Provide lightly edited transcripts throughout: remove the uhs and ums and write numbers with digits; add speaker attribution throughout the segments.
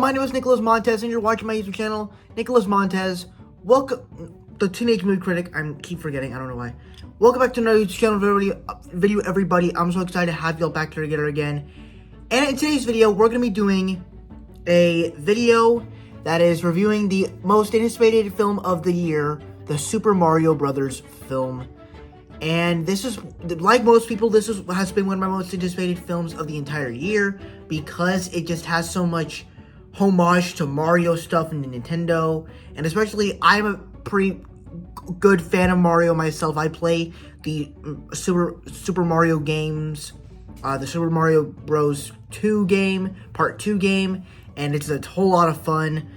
Speaker 1: my name is Nicholas Montez, and you're watching my YouTube channel, Nicholas Montez. Welcome, the Teenage Movie Critic. I keep forgetting, I don't know why. Welcome back to another YouTube channel video, everybody. I'm so excited to have y'all back together again. And in today's video, we're going to be doing a video that is reviewing the most anticipated film of the year, the Super Mario Brothers film. And this is, like most people, has been one of my most anticipated films of the entire year because it just has so much homage to Mario stuff in Nintendo. And especially, I'm a pretty good fan of Mario myself. I play the Super Mario games, the Super Mario Bros. 2 game, Part 2 game, and it's a whole lot of fun.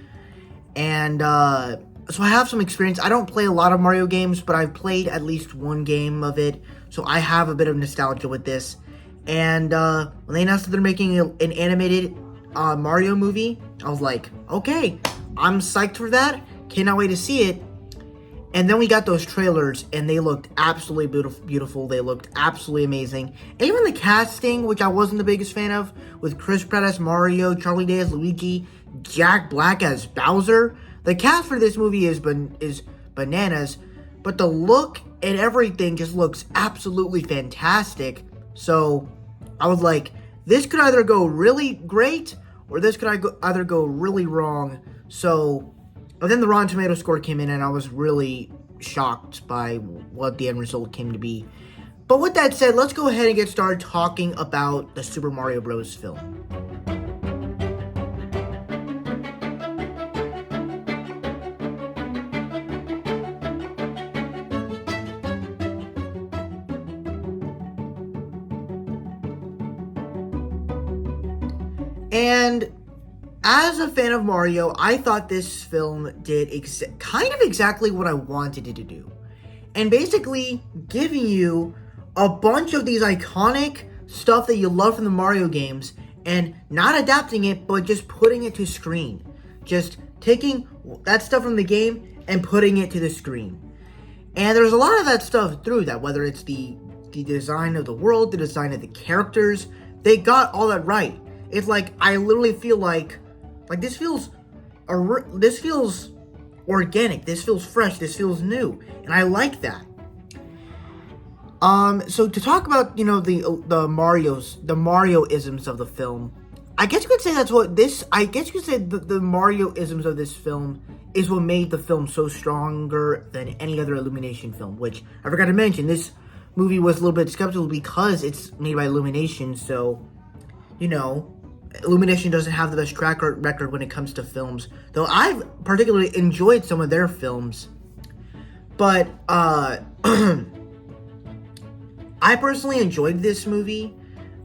Speaker 1: And so I have some experience. I don't play a lot of Mario games, but I've played at least one game of it, so I have a bit of nostalgia with this. And when they announced that they're making an animated Mario movie, I was like, okay, I'm psyched for that. Cannot wait to see it. And then we got those trailers, and they looked absolutely beautiful. They looked absolutely amazing. And even the casting, which I wasn't the biggest fan of, with Chris Pratt as Mario, Charlie Day as Luigi, Jack Black as Bowser. The cast for this movie is bananas, but the look and everything just looks absolutely fantastic. So I was like, this could either go really great, or this could either go really wrong. So... But then the Rotten Tomatoes score came in, and I was really shocked by what the end result came to be. But with that said, let's go ahead and get started talking about the Super Mario Bros. Film. And as a fan of Mario, I thought this film did kind of exactly what I wanted it to do. And basically giving you a bunch of these iconic stuff that you love from the Mario games and not adapting it, but just putting it to screen. Just taking that stuff from the game and putting it to the screen. And there's a lot of that stuff through that, whether it's the design of the world, the design of the characters. They got all that right. It's like, I literally feel like this feels organic, this feels fresh, this feels new, and I like that. So to talk about, the Mario-isms of the film, I guess you could say the Mario-isms of this film is what made the film so stronger than any other Illumination film, which I forgot to mention, this movie was a little bit skeptical because it's made by Illumination, so, Illumination doesn't have the best track record when it comes to films, though I've particularly enjoyed some of their films. But I personally enjoyed this movie.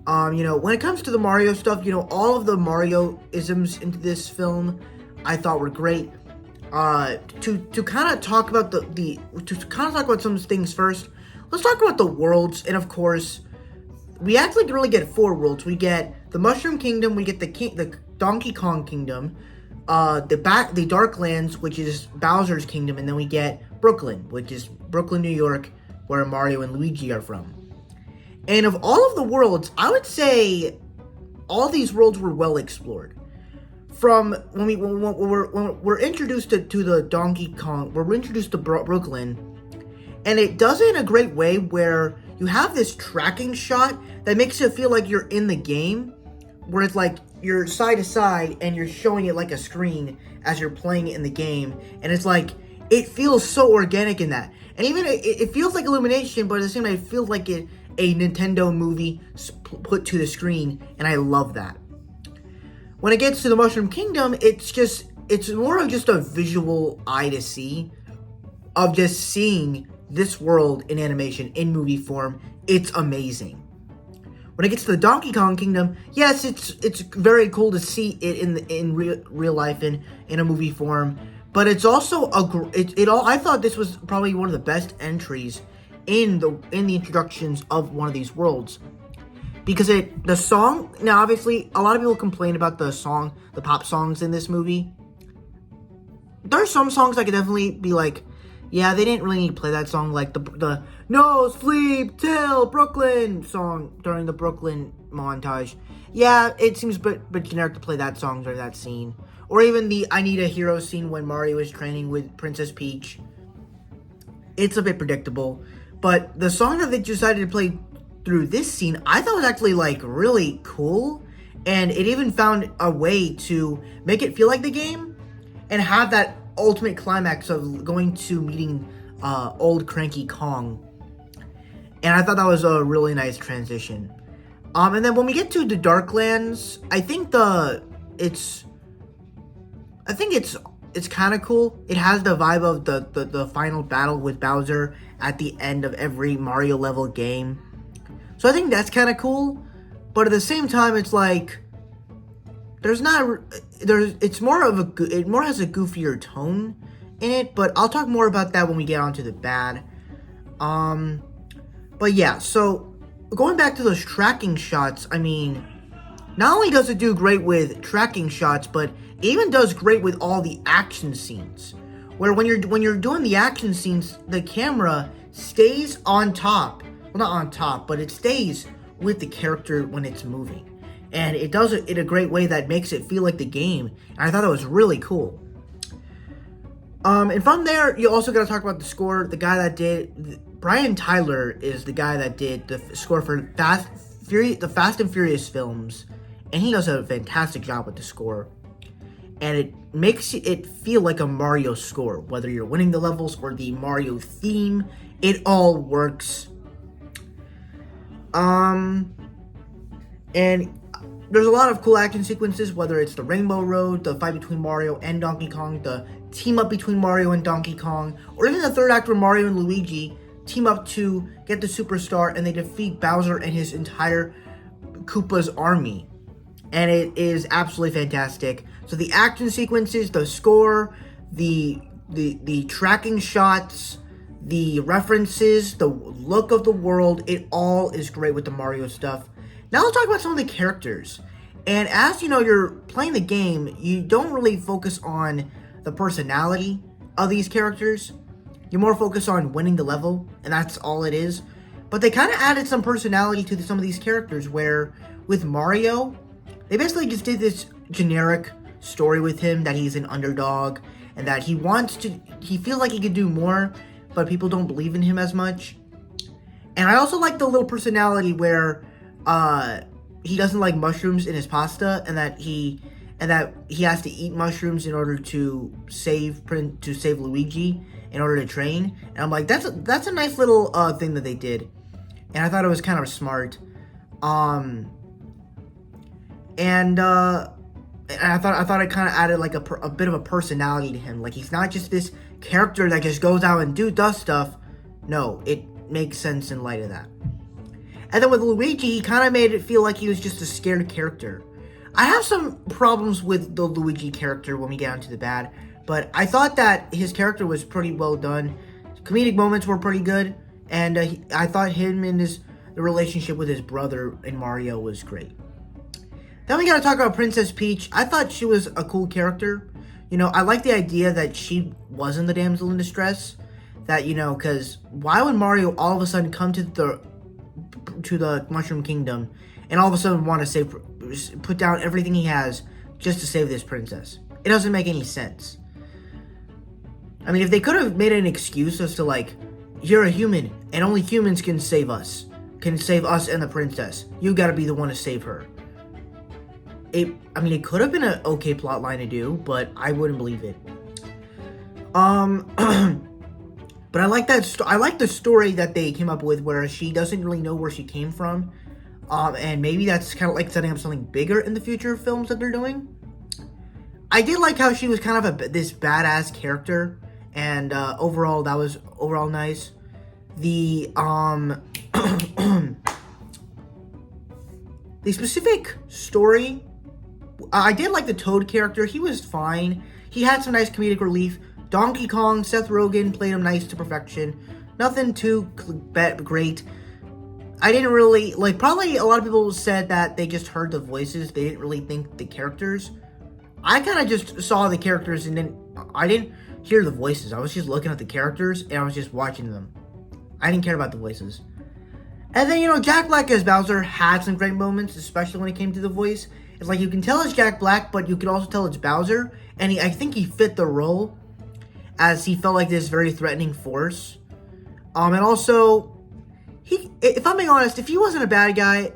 Speaker 1: When it comes to the Mario stuff, all of the Mario-isms into this film I thought were great. To kind of talk about some things first, let's talk about the worlds. And of course, we actually really get 4 worlds. We get the Mushroom Kingdom, we get the Donkey Kong Kingdom, the Darklands, which is Bowser's Kingdom, and then we get Brooklyn, which is Brooklyn, New York, where Mario and Luigi are from. And of all of the worlds, I would say all these worlds were well explored. From when we're introduced to the Donkey Kong, we're introduced to Brooklyn, and it does it in a great way where you have this tracking shot that makes it feel like you're in the game, where it's like you're side to side and you're showing it like a screen as you're playing it in the game, and it's like, it feels so organic in that. And even it feels like Illumination, but at the same time it feels like a Nintendo movie put to the screen, and I love that. When it gets to the Mushroom Kingdom, it's more of just a visual eye to see, of just seeing this world in animation, in movie form. It's amazing. When it gets to the Donkey Kong Kingdom, yes, it's very cool to see it in real life in a movie form, but it's also I thought this was probably one of the best entries in the introductions of one of these worlds, because the song, now obviously a lot of people complain about the pop songs in this movie. There's some songs I could definitely be like, yeah, they didn't really need to play that song, like the No Sleep Till Brooklyn song during the Brooklyn montage. Yeah, it seems a bit generic to play that song during that scene. or even the I Need a Hero scene when Mario is training with Princess Peach. It's a bit predictable, but the song that they decided to play through this scene, I thought was actually like really cool, and it even found a way to make it feel like the game and have that ultimate climax of going to meeting old Cranky Kong. And I thought that was a really nice transition. And then when we get to the Darklands, I think it's kind of cool. It has the vibe of the final battle with Bowser at the end of every Mario level game. So I think that's kind of cool. But at the same time, it's like it more has a goofier tone in it. But I'll talk more about that when we get onto the bad. But yeah, so going back to those tracking shots, I mean, not only does it do great with tracking shots, but it even does great with all the action scenes. Where when you're doing the action scenes, the camera stays on top. Well, not on top, but it stays with the character when it's moving. And it does it in a great way that makes it feel like the game. And I thought that was really cool. And from there, you also got to talk about the score. The guy that did... Brian Tyler is the guy that did the score for the Fast and Furious films. And he does a fantastic job with the score. And it makes it feel like a Mario score. Whether you're winning the levels or the Mario theme, it all works. And there's a lot of cool action sequences, whether it's the Rainbow Road, the fight between Mario and Donkey Kong, the team up between Mario and Donkey Kong, or even the third act where Mario and Luigi team up to get the Superstar and they defeat Bowser and his entire Koopa's army. And it is absolutely fantastic. So the action sequences, the score, the tracking shots, the references, the look of the world, it all is great with the Mario stuff. Now let's talk about some of the characters. And as you know, you're playing the game, you don't really focus on the personality of these characters. You're more focused on winning the level, and that's all it is. But they kind of added some personality to some of these characters, where with Mario, they basically just did this generic story with him that he's an underdog and that he feels like he could do more, but people don't believe in him as much. And I also like the little personality where he doesn't like mushrooms in his pasta, and that he has to eat mushrooms in order to save Luigi in order to train. And I'm like, that's a nice little thing that they did, and I thought it was kind of smart. And I thought it kind of added like a bit of a personality to him. Like, he's not just this character that just goes out and does stuff. No, it makes sense in light of that. And then with Luigi, he kind of made it feel like he was just a scared character. I have some problems with the Luigi character when we get onto the bad, but I thought that his character was pretty well done. Comedic moments were pretty good, and I thought him and the relationship with his brother in Mario was great. Then we gotta talk about Princess Peach. I thought she was a cool character. You know, I like the idea that she wasn't the damsel in distress. That, you know, because why would Mario all of a sudden come to the Mushroom Kingdom and all of a sudden want to put down everything he has just to save this princess? It doesn't make any sense. I mean, if they could have made an excuse as to, like, you're a human and only humans can save us and the princess. You gotta be the one to save her. It could have been an okay plot line to do, but I wouldn't believe it. But I like that. I like the story that they came up with, where she doesn't really know where she came from, and maybe that's kind of like setting up something bigger in the future films that they're doing. I did like how she was kind of this badass character, and overall that was nice. The the specific story, I did like the Toad character. He was fine. He had some nice comedic relief. Donkey Kong, Seth Rogen played him nice to perfection. Nothing too great. I didn't really, like, probably a lot of people said that they just heard the voices. They didn't really think the characters. I kind of just saw the characters and then I didn't hear the voices. I was just looking at the characters and I was just watching them. I didn't care about the voices. And then, you know, Jack Black as Bowser had some great moments, especially when it came to the voice. It's like you can tell it's Jack Black, but you can also tell it's Bowser. And I think he fit the role, as he felt like this very threatening force. And also, if I'm being honest, if he wasn't a bad guy,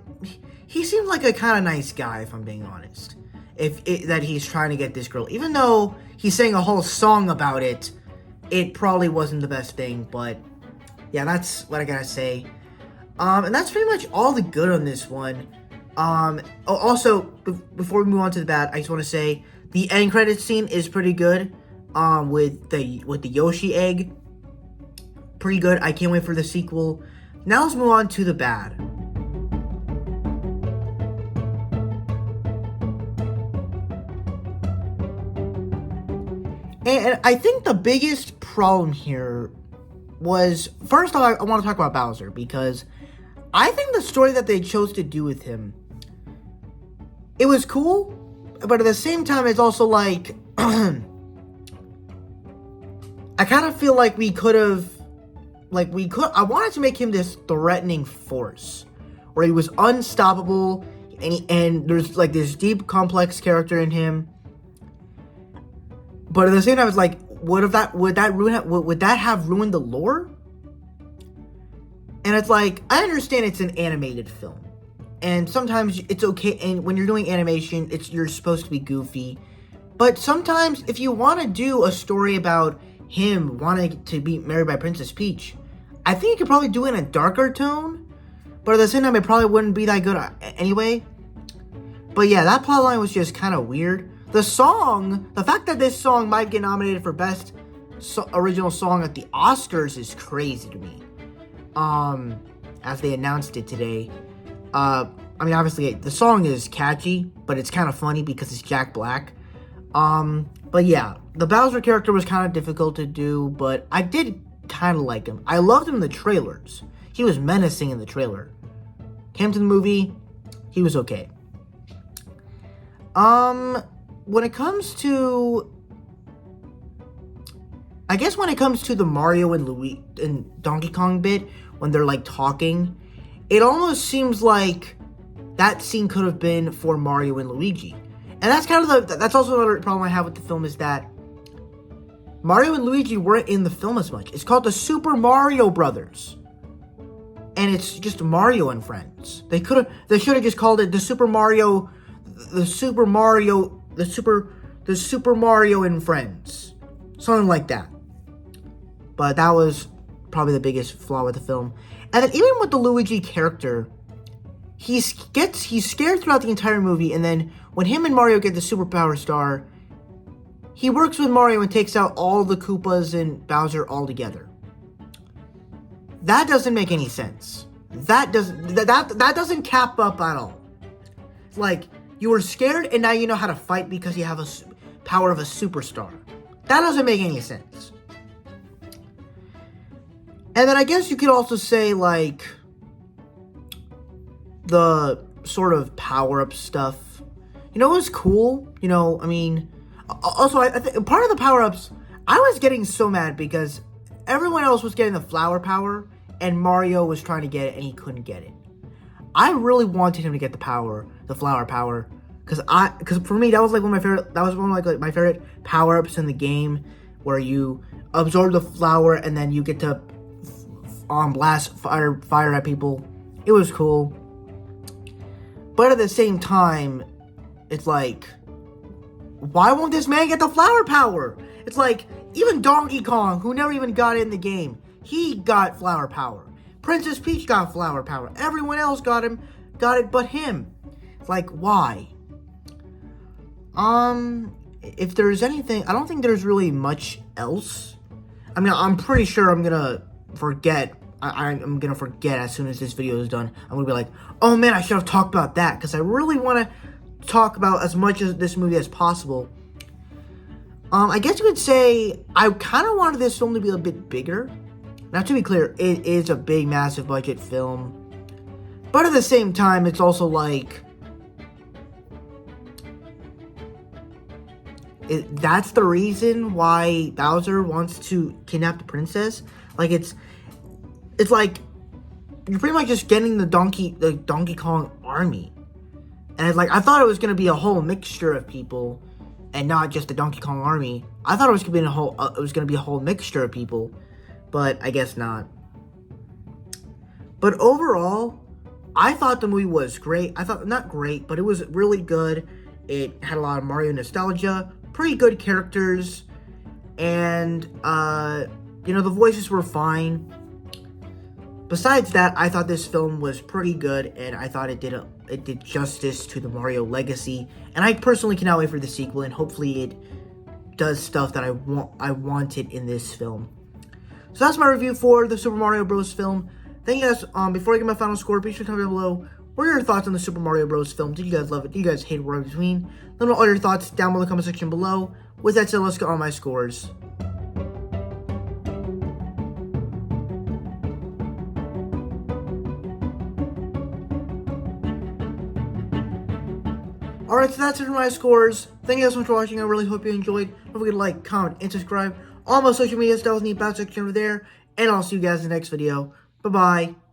Speaker 1: he seemed like a kind of nice guy, if I'm being honest. That he's trying to get this girl. Even though he sang a whole song about it, it probably wasn't the best thing, but yeah, that's what I gotta say. And that's pretty much all the good on this one. Also, before we move on to the bad, I just want to say the end credits scene is pretty good. With the Yoshi egg, pretty good. I can't wait for the sequel. Now let's move on to the bad. And I think the biggest problem here was, first of all, I want to talk about Bowser, because I think the story that they chose to do with him, it was cool, but at the same time, it's also like, I kind of feel like I wanted to make him this threatening force, where he was unstoppable, and there's like this deep, complex character in him. But at the same time, it's like, would that have ruined the lore? And it's like, I understand it's an animated film, and sometimes it's okay. And when you're doing animation, you're supposed to be goofy. But sometimes, if you want to do a story about him wanting to be married by Princess Peach, I think you could probably do it in a darker tone. But at the same time, it probably wouldn't be that good anyway. But yeah, that plotline was just kind of weird. The fact that this song might get nominated for Best Original Song at the Oscars is crazy to me. As they announced it today. I mean, obviously, the song is catchy, but it's kind of funny because it's Jack Black. But yeah, the Bowser character was kind of difficult to do, but I did kind of like him. I loved him in the trailers. He was menacing in the trailer. Came to the movie, he was okay. When it comes to the Mario and Luigi and Donkey Kong bit, when they're like talking, it almost seems like that scene could have been for Mario and Luigi. And that's also another problem I have with the film, is that Mario and Luigi weren't in the film as much. It's called the Super Mario Brothers. And it's just Mario and friends. They should have just called it the Super Mario and Friends. Something like that. But that was probably the biggest flaw with the film. And then even with the Luigi character, he's scared throughout the entire movie, and then when him and Mario get the superpower star, he works with Mario and takes out all the Koopas and Bowser all together. That doesn't make any sense. That doesn't cap up at all. It's like, you were scared and now you know how to fight because you have a power of a superstar. That doesn't make any sense. And then I guess you could also say, like, the sort of power-up stuff. You know, it was cool. You know, I mean, also, I think part of the power-ups, I was getting so mad because everyone else was getting the flower power, and Mario was trying to get it, and he couldn't get it. I really wanted him to get the flower power, because for me, that was like one of my favorite power-ups in the game, where you absorb the flower, and then you get to blast fire at people. It was cool. But at the same time, it's like, why won't this man get the flower power? It's like, even Donkey Kong, who never even got it in the game, he got flower power. Princess Peach got flower power. Everyone else got it but him. It's like, why? If there's anything, I don't think there's really much else. I mean, I'm pretty sure I'm gonna forget. I'm gonna forget as soon as this video is done. I'm gonna be like, oh man, I should have talked about that, because I really want to talk about as much of this movie as possible. I guess you could say I kind of wanted this film to be a bit bigger. Now, to be clear, it is a big, massive budget film, but at the same time, it's also like, that's the reason why Bowser wants to kidnap the princess. Like, it's like you're pretty much just getting the Donkey Kong army. And like, I thought it was gonna be a whole mixture of people, and not just the Donkey Kong army. I thought it was gonna be a whole mixture of people, but I guess not. But overall, I thought the movie was great. I thought, not great, but it was really good. It had a lot of Mario nostalgia, pretty good characters, and the voices were fine. Besides that, I thought this film was pretty good, and I thought it did justice to the Mario legacy. And I personally cannot wait for the sequel, and hopefully it does stuff that I wanted in this film. So that's my review for the Super Mario Bros. Film. Thank you guys. Before I get my final score, be sure to comment down below. What are your thoughts on the Super Mario Bros. Film? Did you guys love it? Did you guys hate it? Or in between? Let me know all your thoughts down below in the comment section below. With that said, let's get on my scores. Alright, so that's it for my scores. Thank you guys so much for watching. I really hope you enjoyed. Don't forget to like, comment, and subscribe. All my social media stuff in the about section over there. And I'll see you guys in the next video. Bye-bye.